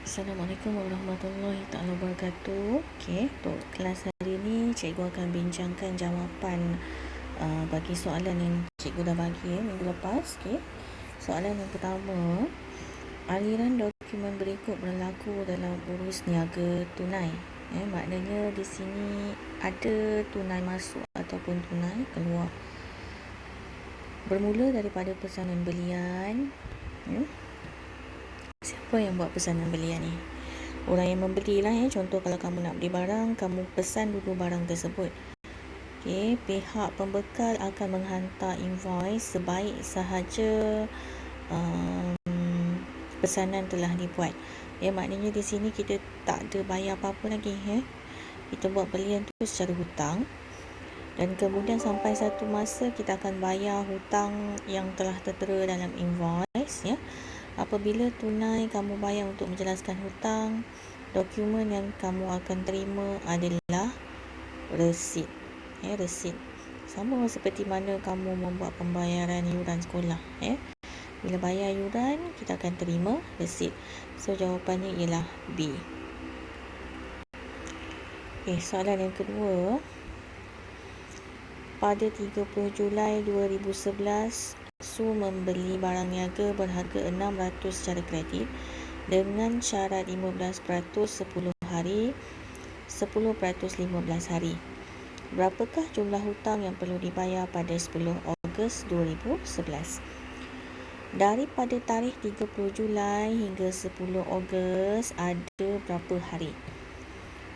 Assalamualaikum warahmatullahi taala wabarakatuh. Okey, untuk kelas hari ini cikgu akan bincangkan jawapan bagi soalan yang cikgu dah bagi minggu lepas. Okey. Soalan yang pertama, aliran dokumen berikut berlaku dalam urus niaga tunai. Maknanya di sini ada tunai masuk ataupun tunai keluar. Bermula daripada pesanan belian. Siapa yang buat pesanan belian ni? Orang yang membeli lah. Contoh kalau kamu nak beli barang, kamu pesan dulu barang tersebut. Okey, pihak pembekal akan menghantar invoice sebaik sahaja pesanan telah dibuat. Maknanya di sini kita tak ada bayar apa-apa lagi. Kita buat belian tu secara hutang. Dan kemudian sampai satu masa kita akan bayar hutang yang telah tertera dalam invoice. Apabila tunai kamu bayar untuk menjelaskan hutang, dokumen yang kamu akan terima adalah resit. Resit. Sama seperti mana kamu membuat pembayaran yuran sekolah. Bila bayar yuran, kita akan terima resit. So, jawapannya ialah B. Soalan yang kedua. Pada 30 Julai 2011, Su membeli barang niaga berharga 600 secara kredit dengan syarat 15% 10 hari, 10% 15 hari. Berapakah jumlah hutang yang perlu dibayar pada 10 Ogos 2011? Daripada tarikh 30 Julai hingga 10 Ogos ada berapa hari?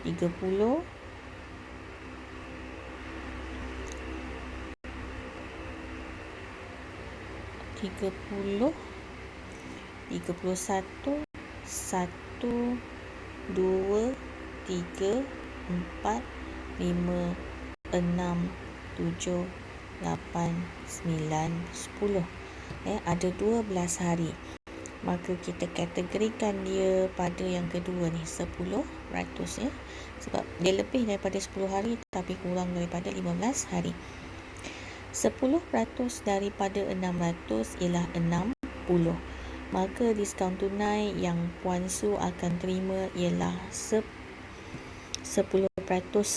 30, 31, 1, 2, 3, 4, 5, 6, 7, 8, 9, 10. Ada 12 hari. Maka kita kategorikan dia pada yang kedua ni, 10%. Sebab dia lebih daripada 10 hari tapi kurang daripada 15 hari. 10% daripada 600 ialah 60. Maka diskaun tunai yang Puan Su akan terima ialah 10%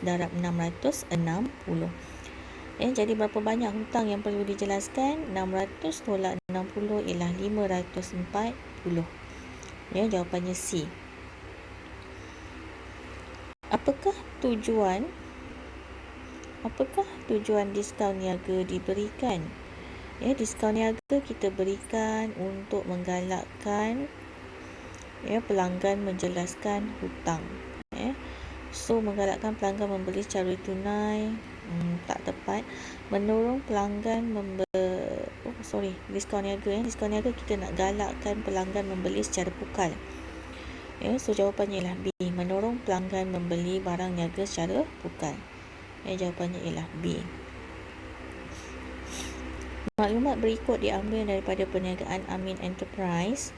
darab 600, 60. Jadi berapa banyak hutang yang perlu dijelaskan? 600 tolak 60 ialah 540. Jawapannya C. Apakah tujuan diskaun niaga diberikan? Diskaun niaga kita berikan untuk menggalakkan pelanggan menjelaskan hutang. So, menggalakkan pelanggan membeli secara tunai tak tepat. Mendorong pelanggan diskaun niaga. Diskaun niaga kita nak galakkan pelanggan membeli secara pukal. So, jawapannya ialah B. Mendorong pelanggan membeli barang niaga secara pukal. Jawapannya ialah B. Maklumat berikut diambil daripada perniagaan Amin Enterprise.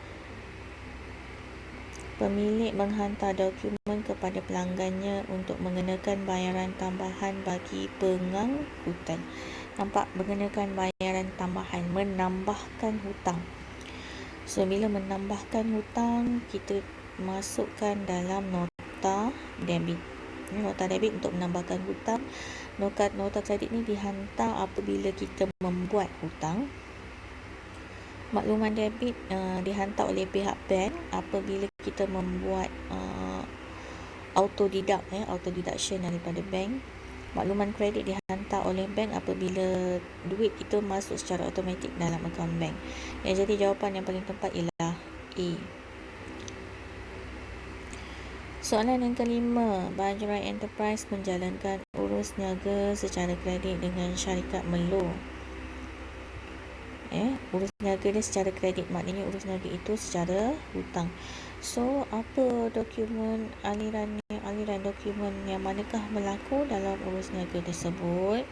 Pemilik menghantar dokumen kepada pelanggannya untuk mengenakan bayaran tambahan bagi pengangkutan. Nampak? Mengenakan bayaran tambahan, menambahkan hutang. So, bila menambahkan hutang, kita masukkan dalam nota debit. Nota debit untuk menambahkan hutang. Nota kredit ni dihantar apabila kita membuat hutang. Makluman debit dihantar oleh pihak bank apabila kita membuat auto deduction daripada bank. Makluman kredit dihantar oleh bank apabila duit kita masuk secara automatik dalam akaun bank. Jadi jawapan yang paling tepat ialah A. Soalan yang kelima, Bajrai Enterprise menjalankan urus niaga secara kredit dengan syarikat Melo. Urus niaga dia secara kredit, maknanya urus niaga itu secara hutang. So, apa dokumen aliran dokumen yang manakah berlaku dalam urus niaga tersebut?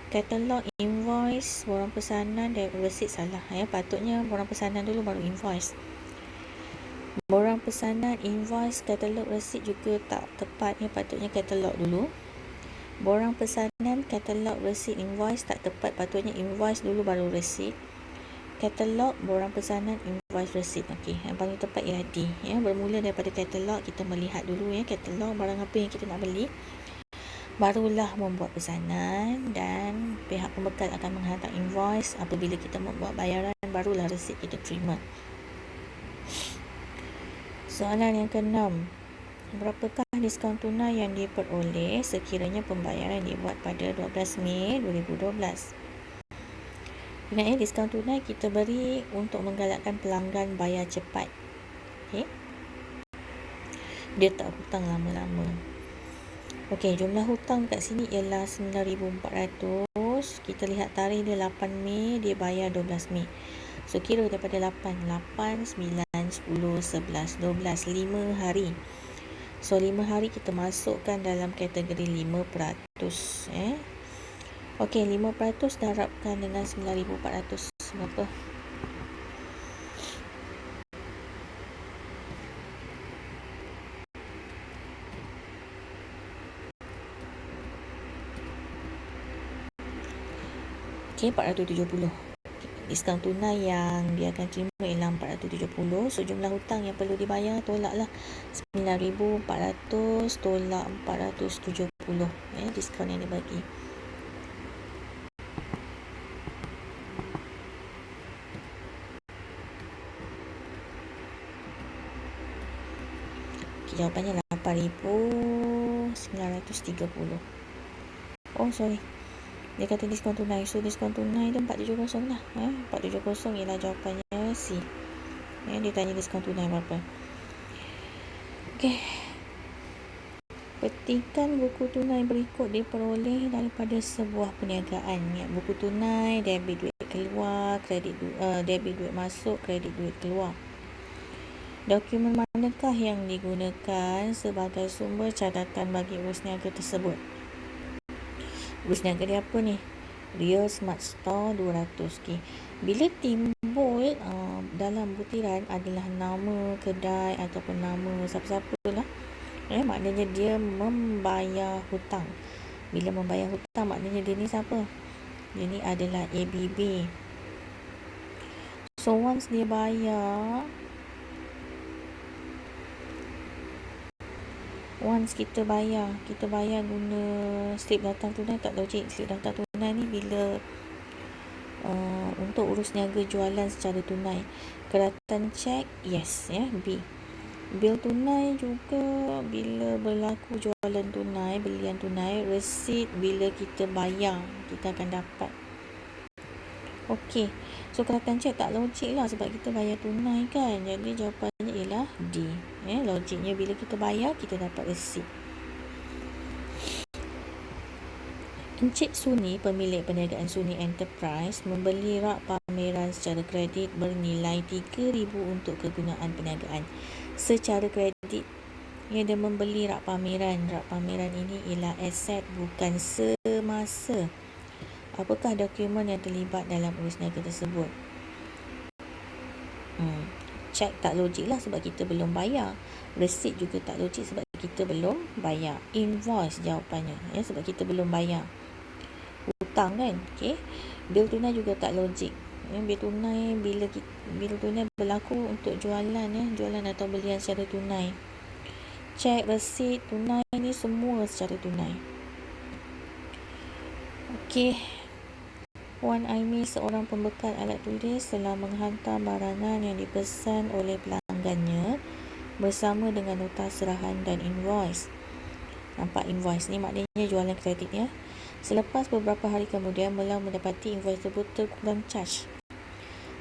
Katalog, invoice, borang pesanan dan resit salah. Patutnya borang pesanan dulu baru invoice. Borang pesanan, invoice, katalog, resit juga tak tepat. Patutnya katalog dulu. Borang pesanan, katalog, resit, invoice tak tepat. Patutnya invoice dulu baru resit. katalog, borang pesanan, invoice, receipt. Okey, yang paling tepat ialah D. Ya, bermula daripada katalog, kita melihat dulu ya katalog barang apa yang kita nak beli. Barulah membuat pesanan dan pihak pembekal akan menghantar invoice. Apabila kita membuat bayaran, barulah resit kita terima. Soalan yang ke-6. Berapakah diskaun tunai yang diperoleh sekiranya pembayaran dibuat pada 12 Mei 2012? Ingat ya, diskaun tunai kita beri untuk menggalakkan pelanggan bayar cepat. Okay? Dia tak hutang lama-lama. Okey, jumlah hutang kat sini ialah 9,400. Kita lihat tarikh dia 8 Mei, dia bayar 12 Mei. So, kira daripada 8, 9, 10, 11, 12, 5 hari. So, 5 hari kita masukkan dalam kategori 5%. Okey, 5% darabkan dengan 9,400. Berapa? Okey, 470. Diskaun tunai yang dia akan terima ialah 470. So, jumlah hutang yang perlu dibayar tolaklah 9,400 tolak 470. Diskaun yang dibagi. Okay, jawapannya 8,930. Oh, sorry. Dia kata diskaun tunai. So, diskaun tunai tu 470 lah. 470 ialah jawapannya C. Dia tanya diskaun tunai berapa. Okey. Petikan buku tunai berikut diperoleh daripada sebuah perniagaan. Buku tunai, debit duit keluar, debit duit masuk, kredit duit keluar. Dokumen manakah yang digunakan sebagai sumber catatan bagi urus niaga tersebut? Urus niaga dia apa ni? Real Smart Store 200. Okay. Bila timbul dalam butiran adalah nama kedai ataupun nama siapa-siapa lah, maknanya dia membayar hutang. Bila membayar hutang, maknanya dia ni siapa? Dia ni adalah ABB. So, once dia bayar, once kita bayar guna slip daftar tunai, tak logik. Slip daftar tunai ni bila untuk urus niaga jualan secara tunai. Keratan cek, yes, B. Bil tunai juga bila berlaku jualan tunai, belian tunai. Resit bila kita bayar, kita akan dapat. Okey, so keratan cek tak logik lah sebab kita bayar tunai kan. Jadi jawapannya ialah D. Logiknya bila kita bayar, kita dapat resit. Encik Suni, pemilik perniagaan Suni Enterprise, membeli rak pameran secara kredit bernilai 3,000 untuk kegunaan perniagaan. Secara kredit, dia membeli rak pameran. Rak pameran ini ialah aset bukan semasa. Apakah dokumen yang terlibat dalam urus niaga tersebut? Cek tak logik lah sebab kita belum bayar. Resit juga tak logik sebab kita belum bayar. Invoice jawapannya, sebab kita belum bayar. Hutang kan? Okay. Bil tunai juga tak logik. Bil tunai bila bil tunai berlaku untuk jualan, jualan atau belian secara tunai. Cek, resit, tunai ni semua secara tunai. Okey. Wan Aimi, seorang pembekal alat tulis, telah menghantar barangan yang dipesan oleh pelanggannya bersama dengan nota serahan dan invoice. Nampak invoice ni maknanya jualan kredit ya. Selepas beberapa hari kemudian, Mela mendapati invoice tersebut terkurang charge.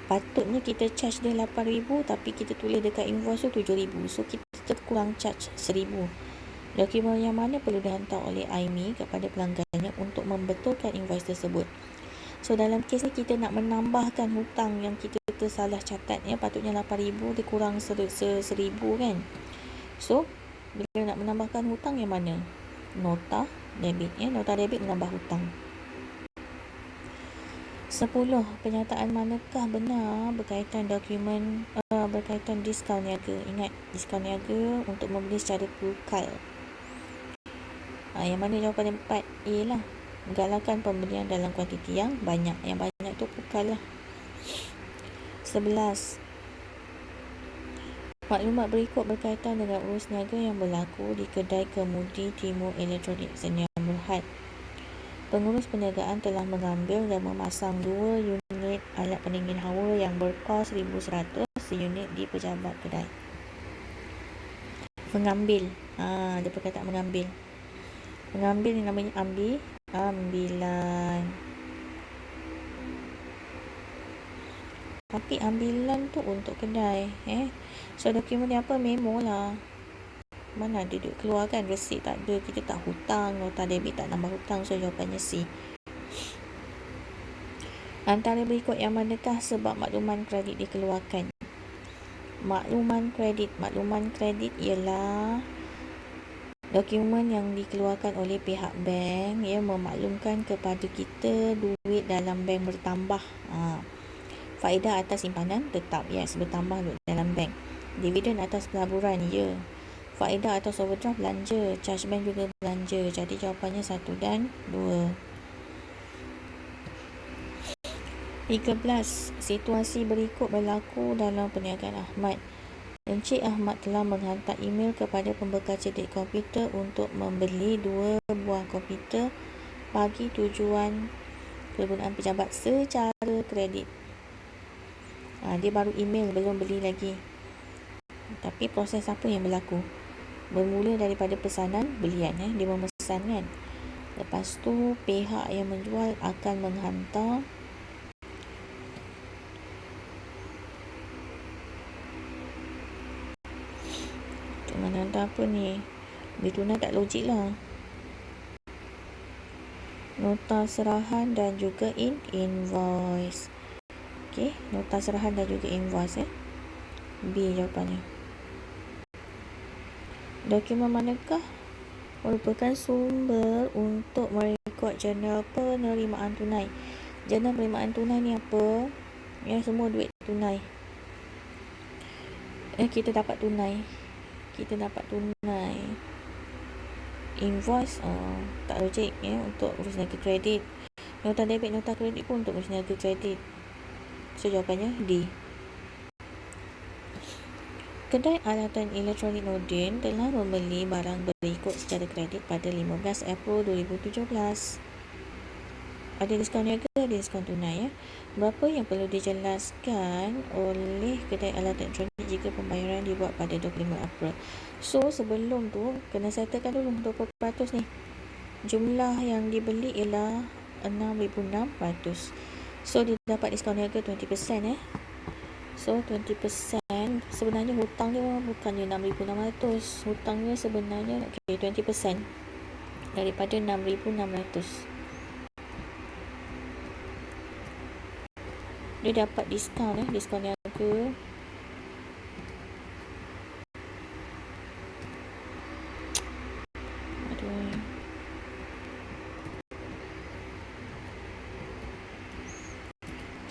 Patutnya kita charge dia 8,000 tapi kita tulis dekat invoice tu 7,000. So kita terkurang charge 1,000. Dokumen yang mana perlu dihantar oleh Aimi kepada pelanggannya untuk membetulkan invoice tersebut. So, dalam kes ni kita nak menambahkan hutang yang kita tersalah catat. Patutnya 8,000, dia kurang 1,000 kan. So, bila nak menambahkan hutang yang mana? Nota debit. Nota debit menambah hutang. 10. Penyataan manakah benar berkaitan dokumen berkaitan diskaun niaga? Ingat, diskaun niaga untuk membeli secara pukal. Yang mana jawapan yang 4A lah. Galakan pembelian dalam kuantiti yang banyak. Yang banyak tu pukal lah. 11. Maklumat berikut berkaitan dengan urus niaga yang berlaku di kedai kemudi Timur Elektronik Sdn Bhd. Pengurus perniagaan telah mengambil dan memasang 2 unit alat pendingin hawa yang berkos 1,100 seunit di pejabat kedai. Mengambil, ada perkataan mengambil. Mengambil ni namanya ambilan. Tapi ambilan tu untuk kedai. So dokumen ni apa? Memo lah. Mana ada duit keluar kan? Resit tak ada. Kita tak hutang. Nota debit tak nambah hutang. So jawapannya C. Antara berikut yang manakah sebab makluman kredit dikeluarkan? Makluman kredit ialah dokumen yang dikeluarkan oleh pihak bank yang memaklumkan kepada kita duit dalam bank bertambah. Faedah atas simpanan tetap, yes, bertambah duit dalam bank. Dividen atas pelaburan, ya. Faedah atas overdraft, belanja. Charge bank juga belanja. Jadi jawapannya 1 dan 2. 13. Situasi berikut berlaku dalam perniagaan Ahmad. Encik Ahmad telah menghantar email kepada pembekal cedik komputer untuk membeli 2 buah komputer bagi tujuan kegunaan pejabat secara kredit. Dia baru email, belum beli lagi. Tapi proses apa yang berlaku? Bermula daripada pesanan belian, dia memesan kan. Lepas tu pihak yang menjual akan menghantar menghantar apa ni? Tunai tak logik lah. Nota serahan dan juga invoice. Okey, nota serahan dan juga invoice. B jawapannya. Dokumen manakah merupakan sumber untuk merekod jurnal penerimaan tunai? Jurnal penerimaan tunai ni apa? Semua duit tunai. Kita dapat tunai. Invoice, tak logik untuk urus niaga kredit. Nota debit, nota kredit pun untuk urus niaga kredit. So jawapannya D. Kedai alatan elektronik Nordin telah membeli barang berikut secara kredit pada 15 April 2017. Ada diskaun niaga, ada diskaun tunai. Berapa yang perlu dijelaskan oleh kedai alatan elektronik jika pembayaran dibuat pada 25 April? So sebelum tu kena settlekan dulu 20% ni. Jumlah yang dibeli ialah 6,600. So dia dapat diskaun niaga 20%. So 20%, sebenarnya hutang dia bukannya 6,600. Hutangnya sebenarnya 20% daripada 6,600. Dia dapat diskaun niaga.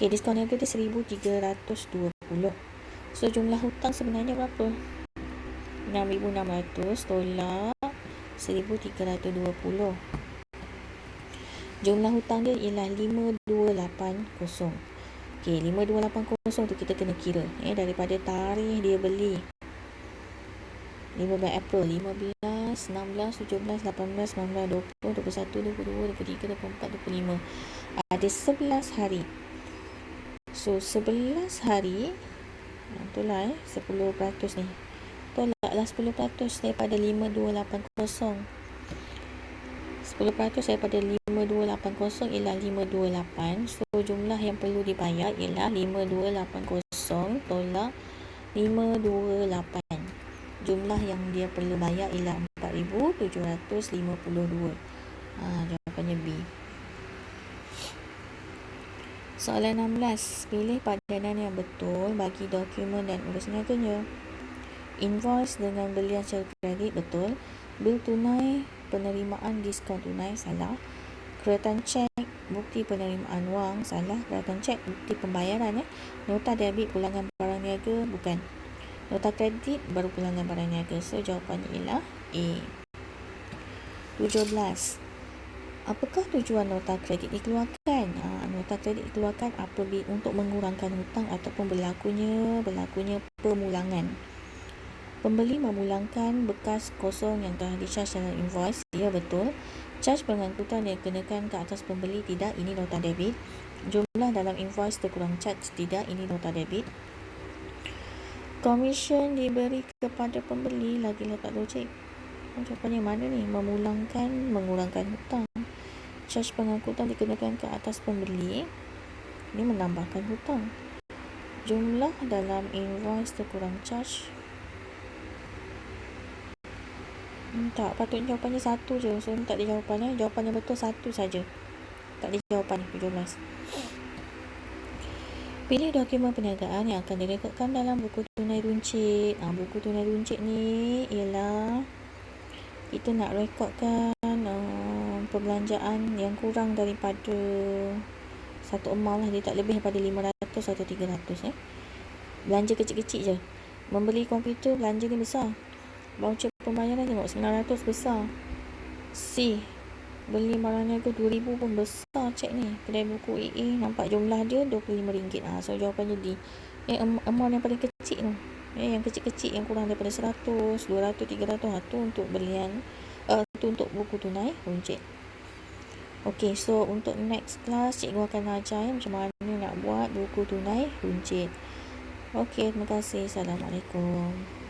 Diskaun niaga dia 1,320. So jumlah hutang sebenarnya berapa? 6,600 tolak 1,320. Jumlah hutang dia ialah 5,280. 5,280 tu kita kena kira daripada tarikh dia beli 15 April, 15, 16, 17, 18, 19, 20, 21, 22, 23, 24, 25. Ada 11 hari. So 11 hari, itulah 10% ni. Tolaklah 10% daripada 5,280. 10% daripada 5,280 ialah 528. So jumlah yang perlu dibayar ialah 5,280 tolak 528. Jumlah yang dia perlu bayar ialah 4,752. Jawapannya B. Soalan 16. Pilih padanan yang betul bagi dokumen dan urus niaganya. Invoice dengan belian secara kredit, betul. Bil tunai, penerimaan diskaun tunai, salah. Keratan cek, bukti penerimaan wang, salah. Keratan cek, bukti pembayaran. Nota debit, pulangan barang niaga, bukan. Nota kredit, baru pulangan barang niaga. So jawapannya ialah A. 17. Apakah tujuan nota kredit dikeluarkan? Nota kredit dikeluarkan apabila untuk mengurangkan hutang ataupun berlakunya pemulangan. Pembeli memulangkan bekas kosong yang telah di-charge dalam invoice. Ya, betul. Charge pengangkutan yang kenakan ke atas pembeli, tidak, ini nota debit. Jumlah dalam invoice terkurang charge, tidak, ini nota debit. Komisen diberi kepada pembeli, lagilah tak logik. Jawapannya mana ni? Mengurangkan hutang. Charge pengangkutan dikenakan ke atas pembeli, ini menambahkan hutang. Jumlah dalam invoice terkurang charge. Tak, patut jawapannya satu je. So, tak ada jawapannya. Jawapannya betul satu saja. Tak ada jawapan 17. Pilih dokumen perniagaan yang akan direkodkan dalam buku tunai runcit. Buku tunai runcit ni ialah kita nak rekodkan perbelanjaan yang kurang daripada satu amount lah. Dia tak lebih daripada 500 atau 300. Belanja kecil-kecil je. Membeli komputer, belanja ni besar. Voucher pembayaran tengok 900 besar. C, beli barang niaga 2000 pun besar. Cek ni, kedai buku AA, nampak jumlah dia RM25. So jawapannya D. Amount yang paling kecil tu, yang kecil-kecil, yang kurang daripada 100, 200, 300, tu untuk belian, tu untuk buku tunai runcit. Okay, so untuk next class cikgu akan ajar macam mana nak buat buku tunai runcit. Okay, terima kasih. Assalamualaikum.